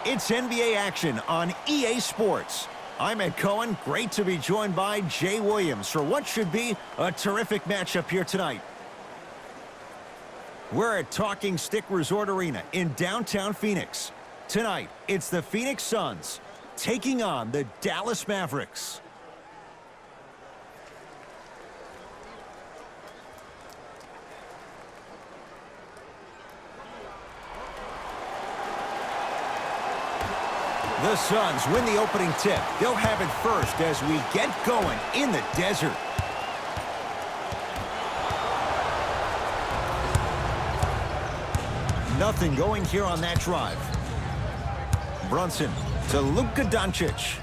It's NBA action on EA Sports. I'm Ed Cohen. Great to be joined by Jay Williams for what should be a terrific matchup here tonight. We're at Talking Stick Resort Arena in downtown Phoenix. Tonight, it's the Phoenix Suns taking on the Dallas Mavericks. The Suns win the opening tip. They'll have it first as we get going in the desert. Nothing going here on that drive. Brunson to Luka Doncic.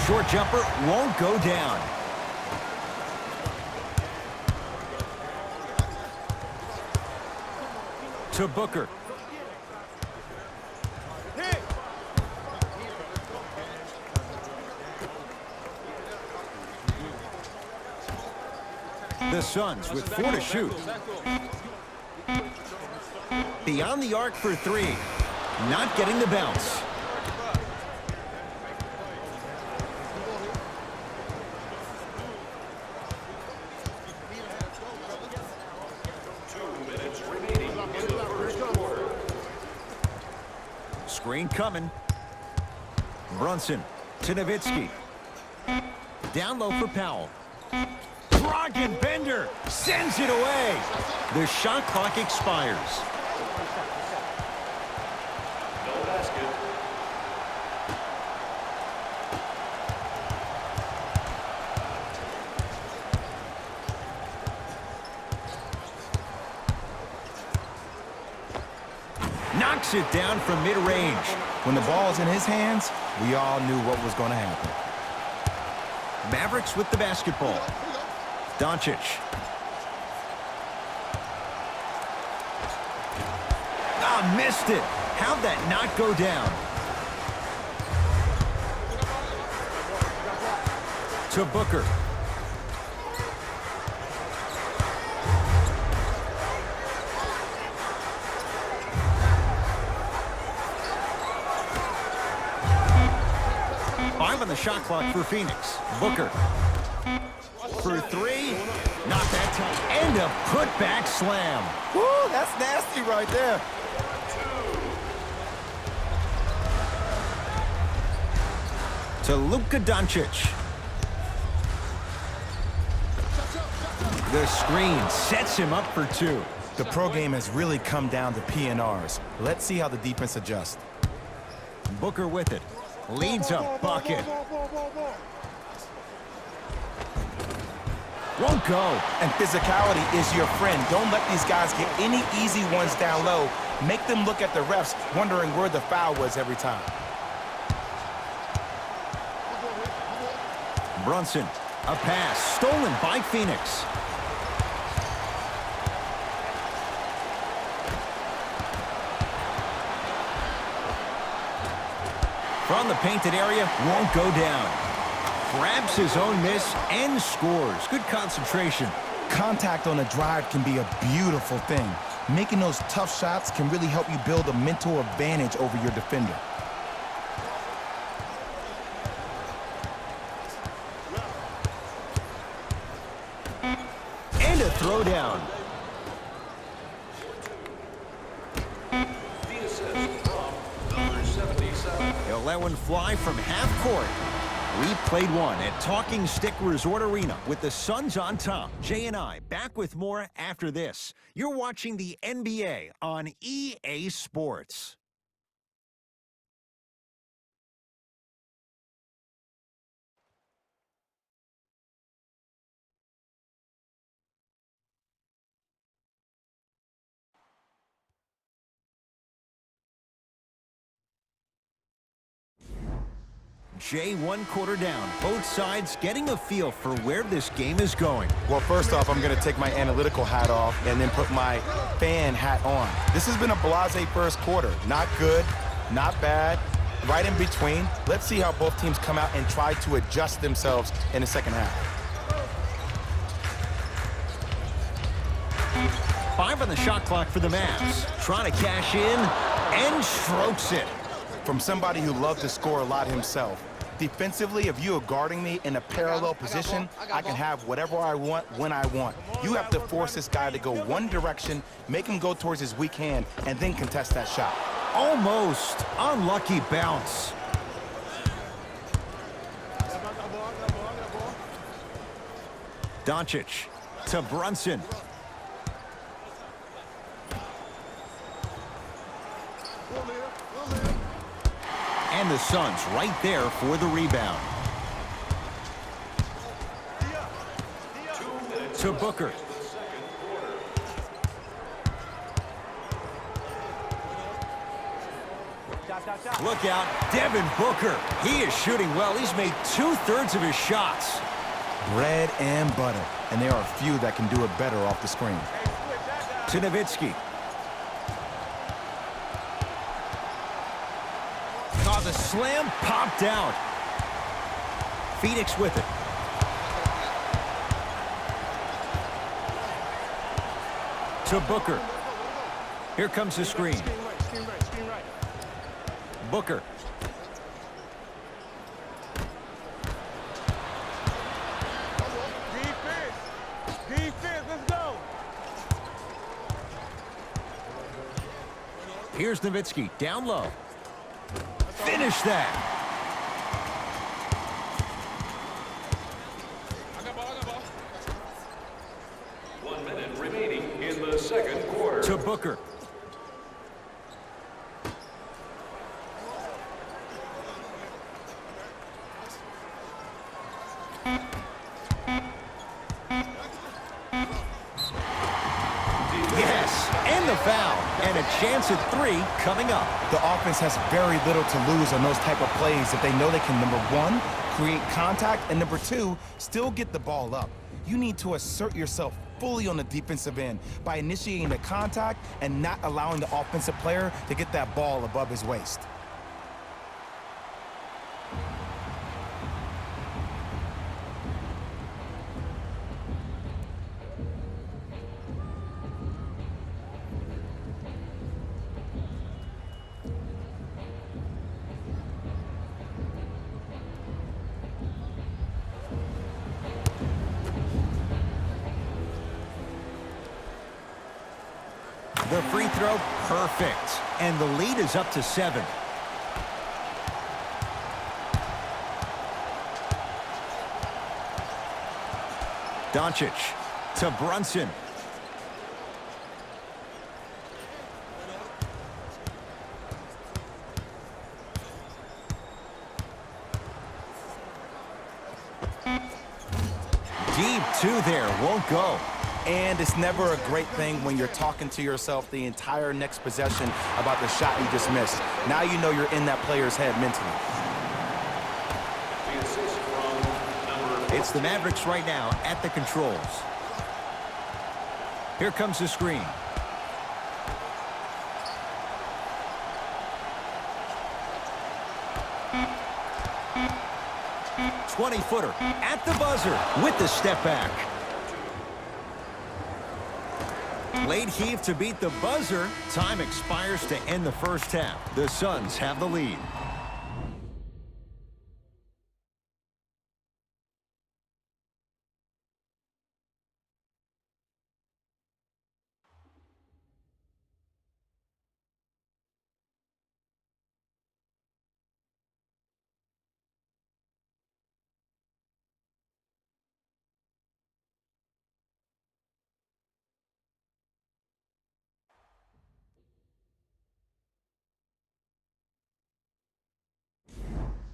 Short jumper won't go down. To Booker. The Suns with 4 to shoot. Beyond the arc for 3. Not getting the bounce. Screen coming. Brunson to Nowitzki. Down low for Powell. Brogdon Bender sends it away. The shot clock expires. No basket. Knocks it down from mid-range. When the ball's in his hands, we all knew what was going to happen. Mavericks with the basketball. Doncic. Ah, missed it. How'd that not go down? To Booker. On the shot clock for Phoenix. Booker. For 3. Not that time. And a putback slam. Woo, that's nasty right there. To Luka Doncic. The screen sets him up for 2. The pro game has really come down to PNRs. Let's see how the defense adjusts. Booker with it. Leads a bucket. Won't go. And physicality is your friend. Don't let these guys get any easy ones down low. Make them look at the refs, wondering where the foul was every time. Brunson, a pass stolen by Phoenix. From the painted area, won't go down. Grabs his own miss and scores. Good concentration. Contact on a drive can be a beautiful thing. Making those tough shots can really help you build a mental advantage over your defender. And a throwdown. He'll let one fly from half court. We played one at Talking Stick Resort Arena with the Suns on top. Jay and I back with more after this. You're watching the NBA on EA Sports. Jay, 1 quarter down. Both sides getting a feel for where this game is going. Well, first off, I'm going to take my analytical hat off and then put my fan hat on. This has been a blasé first quarter. Not good, not bad, right in between. Let's see how both teams come out and try to adjust themselves in the second half. 5 on the shot clock for the Mavs. Trying to cash in and strokes it. From somebody who loved to score a lot himself, defensively, if you are guarding me in a parallel position, I can have whatever I want when I want. You have to force this guy to go one direction, make him go towards his weak hand, and then contest that shot. Almost unlucky bounce. Doncic to Brunson. And the Suns right there for the rebound. To Booker. Look out, Devin Booker. He is shooting well. He's made 2/3 of his shots. Bread and butter, and there are a few that can do it better off the screen. To Nowitzki. Oh, the slam popped out. Phoenix with it. To Booker. Here comes the screen. Booker. Defense, let's go. Here's Nowitzki, down low. Finish that. I got ball. 1 minute remaining in the second quarter. To Booker. Yes, and the foul. And a chance at 3 coming up. The offense has very little to lose on those type of plays if they know they can, number one, create contact, and number two, still get the ball up. You need to assert yourself fully on the defensive end by initiating the contact and not allowing the offensive player to get that ball above his waist. The free throw, perfect. And the lead is up to 7. Doncic to Brunson. Deep 2 there, won't go. And it's never a great thing when you're talking to yourself the entire next possession about the shot you just missed. Now you know you're in that player's head mentally. The assist from number It's the Mavericks right now at the controls. Here comes the screen. "20-footer" at the buzzer with the step back. Late heave to beat the buzzer. Time expires to end the first half. The Suns have the lead.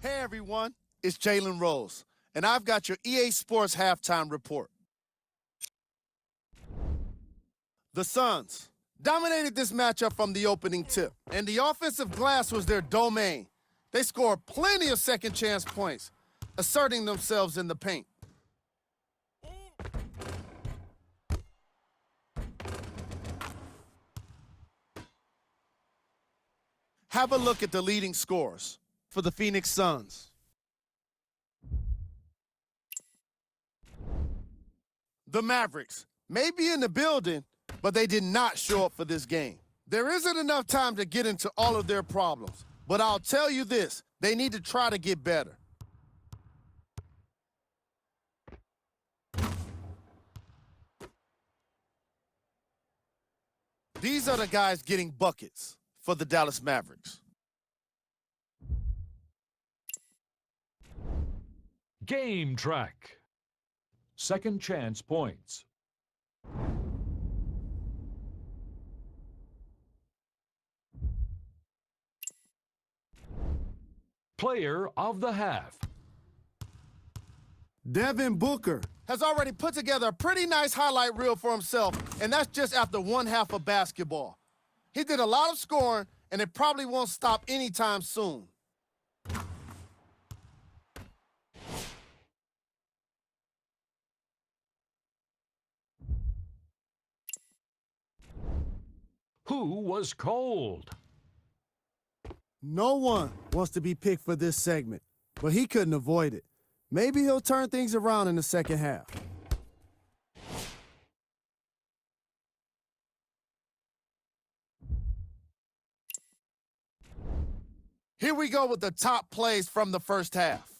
Hey everyone, it's Jalen Rose, and I've got your EA Sports halftime report. The Suns dominated this matchup from the opening tip, and the offensive glass was their domain. They scored plenty of second chance points, asserting themselves in the paint. Have a look at the leading scores for the Phoenix Suns. The Mavericks may be in the building, but they did not show up for this game. There isn't enough time to get into all of their problems, but I'll tell you this, they need to try to get better. These are the guys getting buckets for the Dallas Mavericks. Game track. Second chance points. Player of the half. Devin Booker has already put together a pretty nice highlight reel for himself, and that's just after one half of basketball. He did a lot of scoring, and it probably won't stop anytime soon. Who was cold? No one wants to be picked for this segment, but he couldn't avoid it. Maybe he'll turn things around in the second half. Here we go with the top plays from the first half.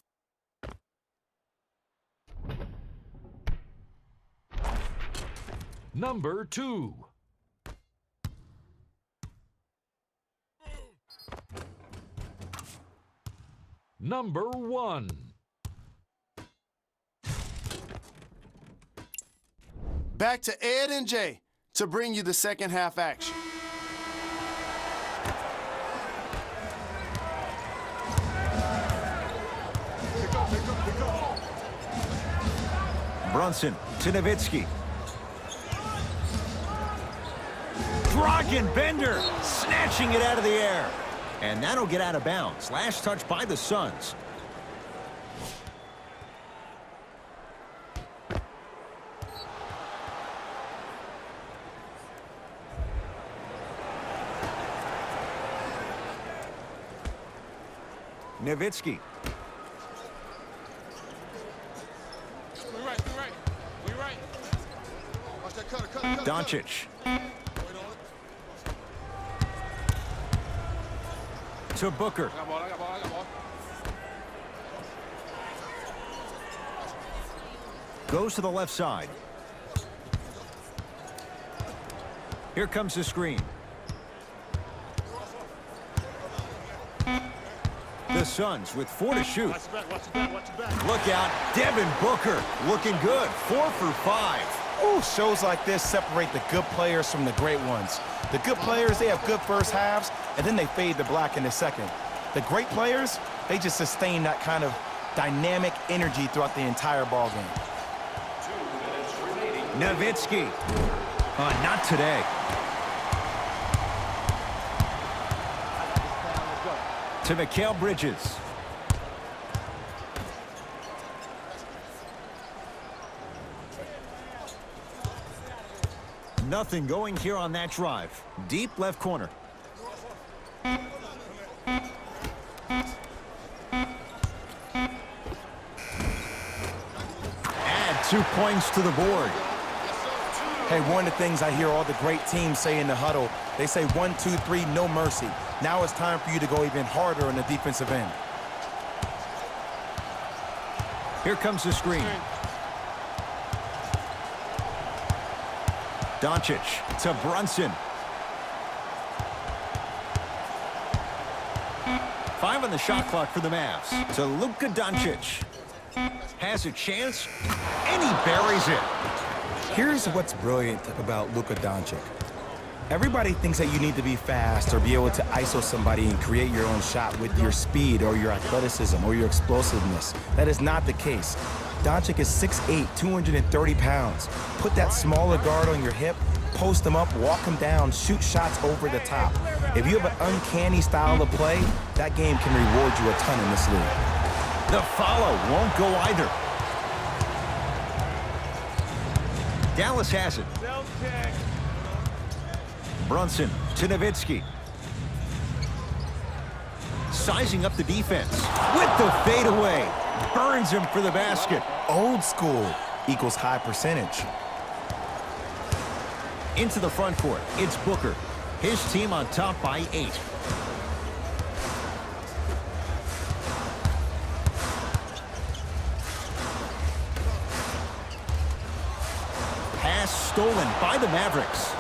Number 2. Number 1. Back to Ed and Jay to bring you the second half action. Brunson to Nowitzki. Dragon Bender snatching it out of the air. And that'll get out of bounds. Last touch by the Suns. Nowitzki. We right. Watch that cutter. Doncic. To Booker. I got ball. Goes to the left side. Here comes the screen. The Suns with 4 to shoot. Watch your back. Look out, Devin Booker looking good, 4 for 5. Ooh, shows like this separate the good players from the great ones. The good players, they have good first halves, and then they fade to black in the second. The great players, they just sustain that kind of dynamic energy throughout the entire ball game. 2 minutes remaining. Nowitzki. Not today. To Mikal Bridges. Nothing going here on that drive. Deep left corner. Add 2 points to the board. Hey, one of the things I hear all the great teams say in the huddle, they say 1, 2, 3, no mercy. Now it's time for you to go even harder on the defensive end. Here comes the screen. Doncic to Brunson. 5 on the shot clock for the Mavs. To Luka Doncic. Has a chance, and he buries it. Here's what's brilliant about Luka Doncic. Everybody thinks that you need to be fast or be able to ISO somebody and create your own shot with your speed or your athleticism or your explosiveness. That is not the case. Doncic is 6'8", 230 pounds. Put that smaller guard on your hip, post him up, walk him down, shoot shots over the top. If you have an uncanny style of play, that game can reward you a ton in this league. The follow won't go either. Dallas has it. Brunson to Nowitzki. Sizing up the defense with the fadeaway. Burns him for the basket. Old school equals high percentage. Into the front court, it's Booker. His team on top by 8. Pass stolen by the Mavericks.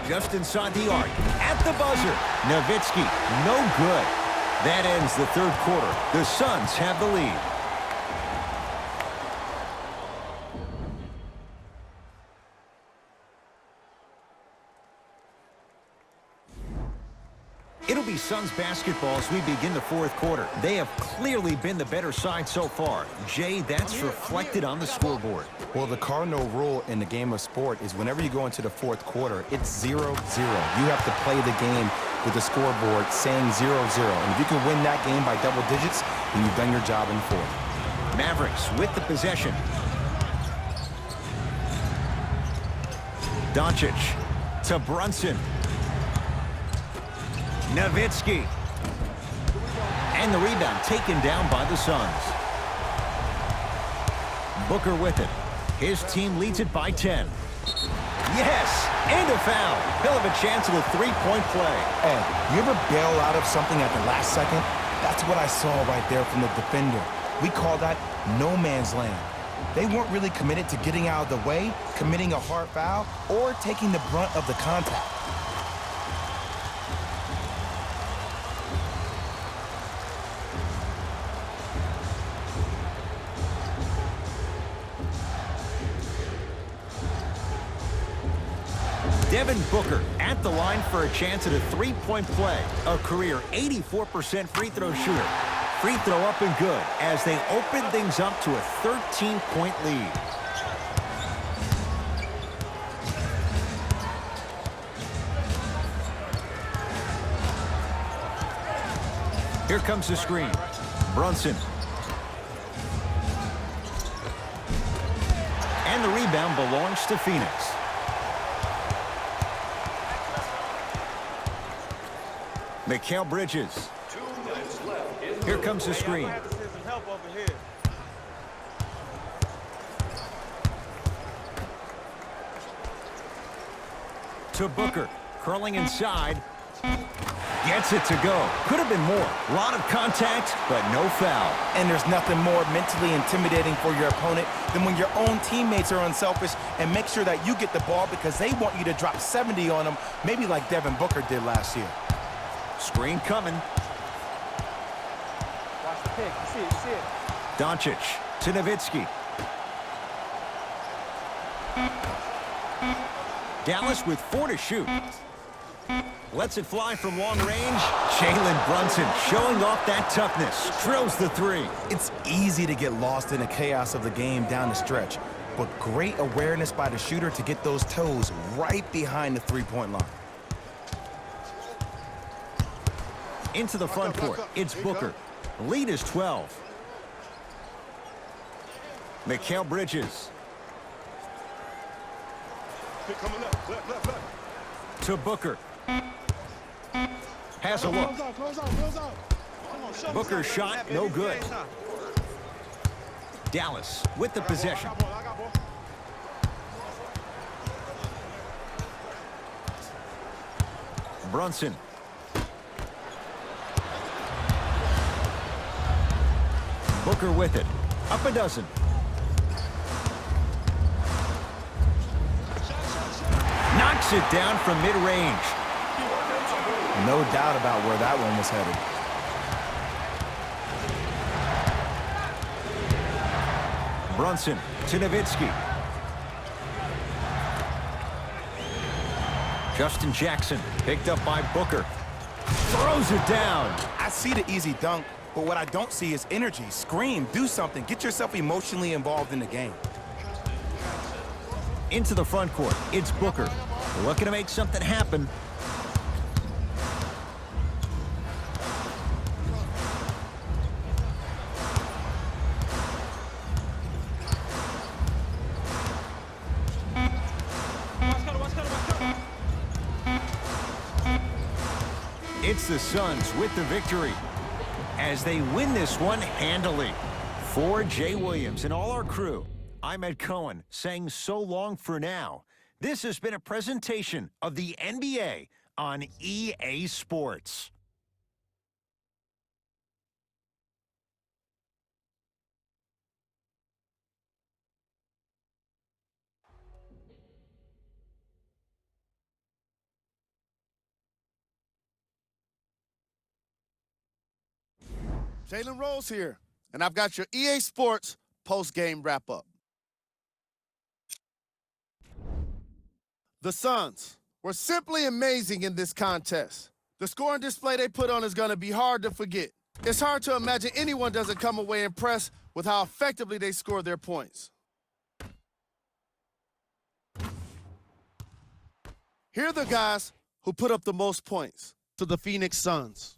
Just inside the arc, at the buzzer, Nowitzki, no good. That ends the third quarter. The Suns have the lead. It'll be Suns basketball as we begin the fourth quarter. They have clearly been the better side so far. Jay, that's reflected on the scoreboard. Well, the cardinal rule in the game of sport is whenever you go into the fourth quarter, it's 0-0. You have to play the game with the scoreboard saying 0-0. And if you can win that game by double digits, then you've done your job in the fourth. Mavericks with the possession. Doncic to Brunson. Nowitzki. And the rebound taken down by the Suns. Booker with it. His team leads it by 10. Yes! And a foul. He'll have a chance at a three-point play. Ed, you ever bail out of something at the last second? That's what I saw right there from the defender. We call that no man's land. They weren't really committed to getting out of the way, committing a hard foul, or taking the brunt of the contact. Devin Booker at the line for a chance at a three-point play. A career 84% free throw shooter. Free throw up and good as they open things up to a 13-point lead. Here comes the screen. Brunson. And the rebound belongs to Phoenix. Mikal Bridges. 2 minutes left in Here comes the screen. To Booker. Curling inside. Gets it to go. Could have been more. A lot of contact, but no foul. And there's nothing more mentally intimidating for your opponent than when your own teammates are unselfish and make sure that you get the ball because they want you to drop 70 on them, maybe like Devin Booker did last year. Screen coming. Watch the pick. You see it. You see it. Doncic to Nowitzki. Dallas with 4 to shoot. Lets it fly from long range. Jalen Brunson showing off that toughness. Drills the 3. It's easy to get lost in the chaos of the game down the stretch, but great awareness by the shooter to get those toes right behind the three-point line. Into the front court, it's Booker. Lead is 12. Mikal Bridges. Coming left, left. To Booker. Has a look. Close out. Booker's shot, no good. Dallas with the possession. I got ball. Brunson. Booker with it. Up a dozen. Knocks it down from mid-range. No doubt about where that one was headed. Brunson to Nowitzki. Justin Jackson picked up by Booker. Throws it down. I see the easy dunk, but what I don't see is energy. Scream, do something. Get yourself emotionally involved in the game. Into the front court, it's Booker. Looking to make something happen. It's the Suns with the victory as they win this one handily. For Jay Williams and all our crew, I'm Ed Cohen, saying so long for now. This has been a presentation of the NBA on EA Sports. Jalen Rose here, and I've got your EA Sports post-game wrap-up. The Suns were simply amazing in this contest. The scoring display they put on is going to be hard to forget. It's hard to imagine anyone doesn't come away impressed with how effectively they score their points. Here are the guys who put up the most points to the Phoenix Suns.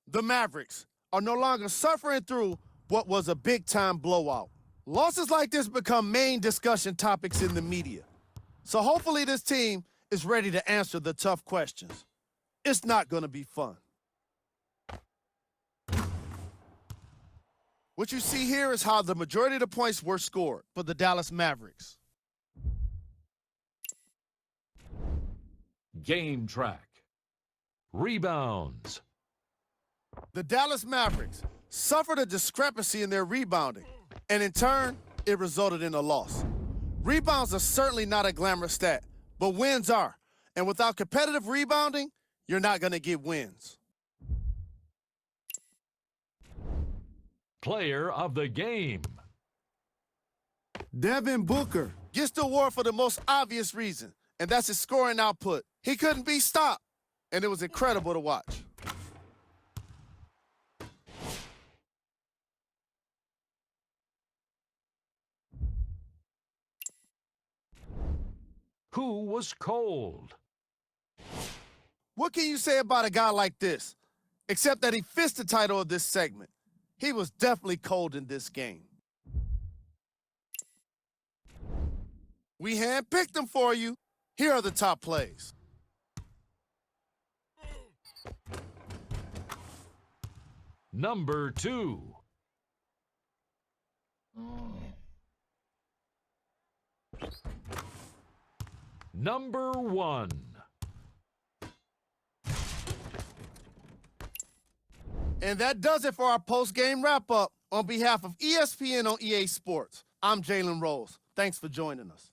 The Mavericks are no longer suffering through what was a big-time blowout. Losses like this become main discussion topics in the media. So hopefully this team is ready to answer the tough questions. It's not going to be fun. What you see here is how the majority of the points were scored for the Dallas Mavericks. Game track. Rebounds. The Dallas Mavericks suffered a discrepancy in their rebounding, and in turn, it resulted in a loss. Rebounds are certainly not a glamorous stat, but wins are. And without competitive rebounding, you're not going to get wins. Player of the game. Devin Booker gets the award for the most obvious reason, and that's his scoring output. He couldn't be stopped, and it was incredible to watch. Who was cold? What can you say about a guy like this, except that he fits the title of this segment? He was definitely cold in this game. We handpicked them for you. Here are the top plays. Number 2. Number 1. And that does it for our post-game wrap-up. On behalf of ESPN on EA Sports, I'm Jalen Rose. Thanks for joining us.